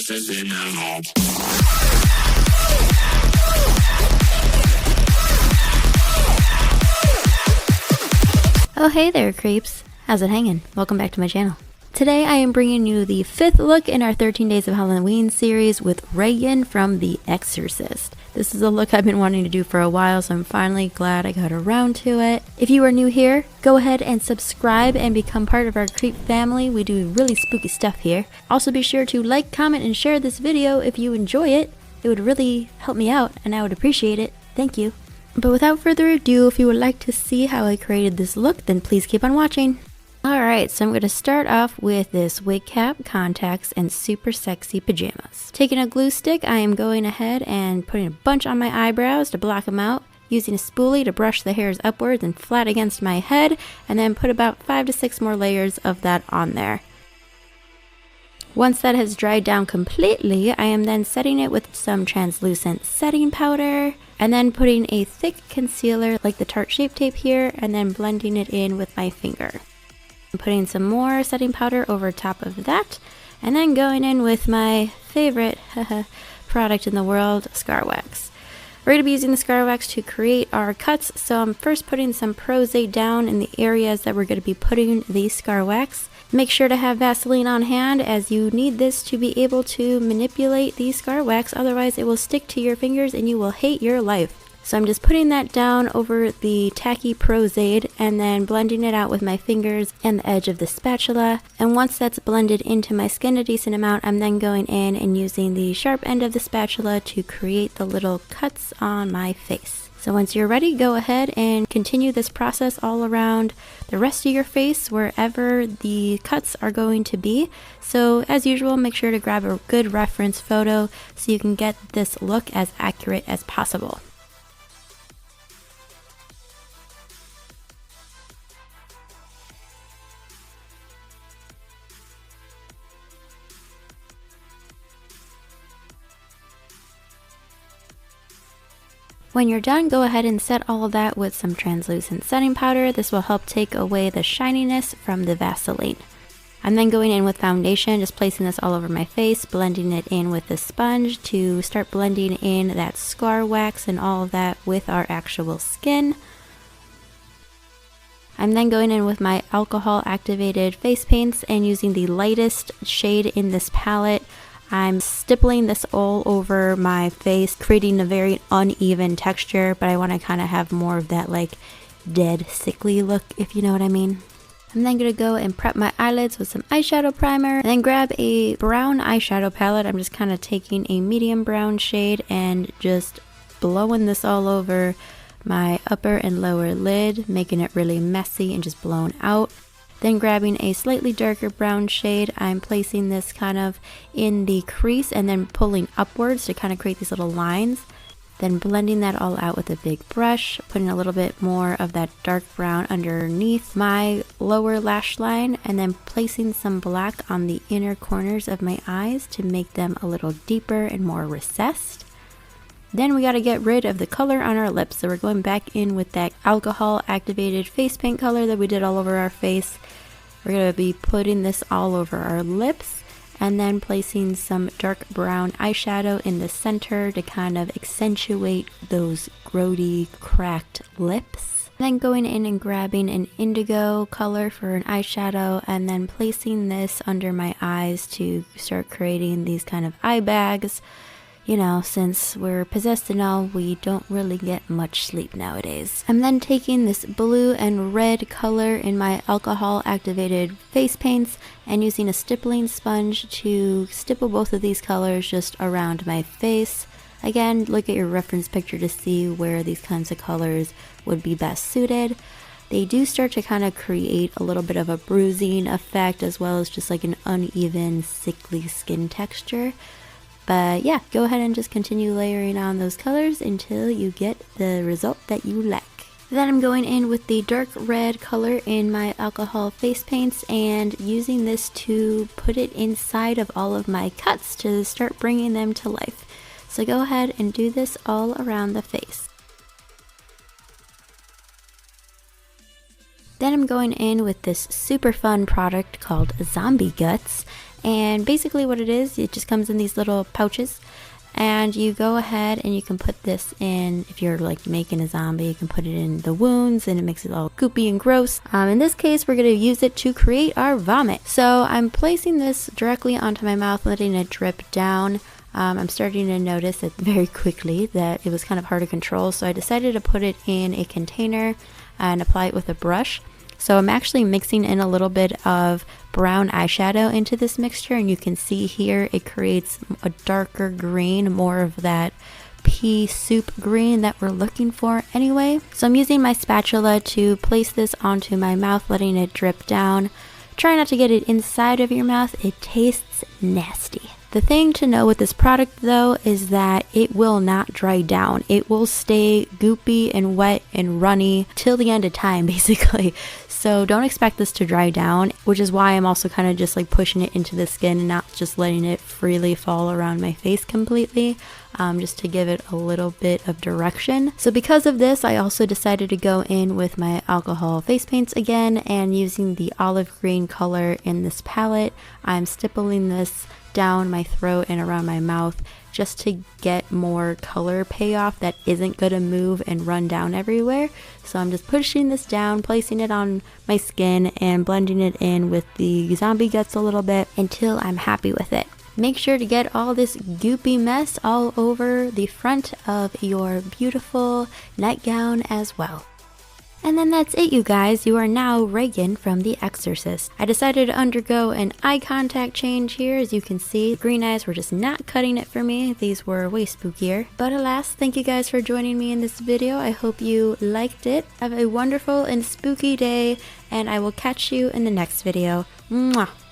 Oh hey there creeps, how's it hanging? Welcome back to my channel. Today I am bringing you the 5th look in our 13 Days of Halloween series with Reagan from The Exorcist. This is a look I've been wanting to do for a while, so I'm finally glad I got around to it. If you are new here, go ahead and subscribe and become part of our creep family. We do really spooky stuff here. Also be sure to like, comment, and share this video if you enjoy it. It would really help me out and I would appreciate it. Thank you. But without further ado, if you would like to see how I created this look, then please keep on watching. Alright, so I'm going to start off with this wig cap, contacts, and super sexy pajamas. Taking a glue stick, I am going ahead and putting a bunch on my eyebrows to block them out, using a spoolie to brush the hairs upwards and flat against my head, and then put about 5 to 6 more layers of that on there. Once that has dried down completely, I am then setting it with some translucent setting powder, and then putting a thick concealer like the Tarte Shape Tape here, and then blending it in with my finger. I'm putting some more setting powder over top of that, and then going in with my favorite product in the world, Scar Wax. We're going to be using the Scar Wax to create our cuts, so I'm first putting some Prozade down in the areas that we're going to be putting the Scar Wax. Make sure to have Vaseline on hand, as you need this to be able to manipulate the Scar Wax, otherwise it will stick to your fingers and you will hate your life. So I'm just putting that down over the tacky Prozade and then blending it out with my fingers and the edge of the spatula. And once that's blended into my skin a decent amount, I'm then going in and using the sharp end of the spatula to create the little cuts on my face. So once you're ready, go ahead and continue this process all around the rest of your face, wherever the cuts are going to be. So as usual, make sure to grab a good reference photo so you can get this look as accurate as possible. When you're done, go ahead and set all of that with some translucent setting powder. This will help take away the shininess from the Vaseline. I'm then going in with foundation, just placing this all over my face, blending it in with the sponge to start blending in that Scar Wax and all of that with our actual skin. I'm then going in with my alcohol activated face paints and using the lightest shade in this palette. I'm stippling this all over my face, creating a very uneven texture, but I want to kind of have more of that like dead, sickly look, if you know what I mean. I'm then going to go and prep my eyelids with some eyeshadow primer, and then grab a brown eyeshadow palette. I'm just kind of taking a medium brown shade and just blowing this all over my upper and lower lid, making it really messy and just blown out. Then grabbing a slightly darker brown shade, I'm placing this kind of in the crease and then pulling upwards to kind of create these little lines. Then blending that all out with a big brush, putting a little bit more of that dark brown underneath my lower lash line, and then placing some black on the inner corners of my eyes to make them a little deeper and more recessed. Then we got to get rid of the color on our lips, so we're going back in with that alcohol activated face paint color that we did all over our face. We're going to be putting this all over our lips and then placing some dark brown eyeshadow in the center to kind of accentuate those grody, cracked lips. Then going in and grabbing an indigo color for an eyeshadow and then placing this under my eyes to start creating these kind of eye bags. You know, since we're possessed and all, we don't really get much sleep nowadays. I'm then taking this blue and red color in my alcohol activated face paints and using a stippling sponge to stipple both of these colors just around my face. Again, look at your reference picture to see where these kinds of colors would be best suited. They do start to kind of create a little bit of a bruising effect, as well as just like an uneven, sickly skin texture. But yeah, go ahead and just continue layering on those colors until you get the result that you like. Then I'm going in with the dark red color in my alcohol face paints and using this to put it inside of all of my cuts to start bringing them to life. So go ahead and do this all around the face. Then I'm going in with this super fun product called Zombie Guts, And basically what it is, it just comes in these little pouches. And you go ahead and you can put this in, if you're like making a zombie, you can put it in the wounds and it makes it all goopy and gross. In this case, we're going to use it to create our vomit. So I'm placing this directly onto my mouth, letting it drip down. I'm starting to notice that very quickly that it was kind of hard to control. So I decided to put it in a container and apply it with a brush. So I'm actually mixing in a little bit of brown eyeshadow into this mixture, and you can see here it creates a darker green, more of that pea soup green that we're looking for anyway. So I'm using my spatula to place this onto my mouth, letting it drip down. Try not to get it inside of your mouth, it tastes nasty. The thing to know with this product though is that it will not dry down. It will stay goopy and wet and runny till the end of time basically. So don't expect this to dry down, which is why I'm also kind of just like pushing it into the skin and not just letting it freely fall around my face completely, just to give it a little bit of direction. So because of this, I also decided to go in with my alcohol face paints again, and using the olive green color in this palette, I'm stippling this down my throat and around my mouth just to get more color payoff that isn't going to move and run down everywhere. So I'm just pushing this down, placing it on my skin and blending it in with the zombie guts a little bit until I'm happy with it. Make sure to get all this goopy mess all over the front of your beautiful nightgown as well. And then that's it, you guys. You are now Reagan from The Exorcist. I decided to undergo an eye contact change here. As you can see, the green eyes were just not cutting it for me. These were way spookier. But alas, thank you guys for joining me in this video. I hope you liked it. Have a wonderful and spooky day, and I will catch you in the next video. Mwah!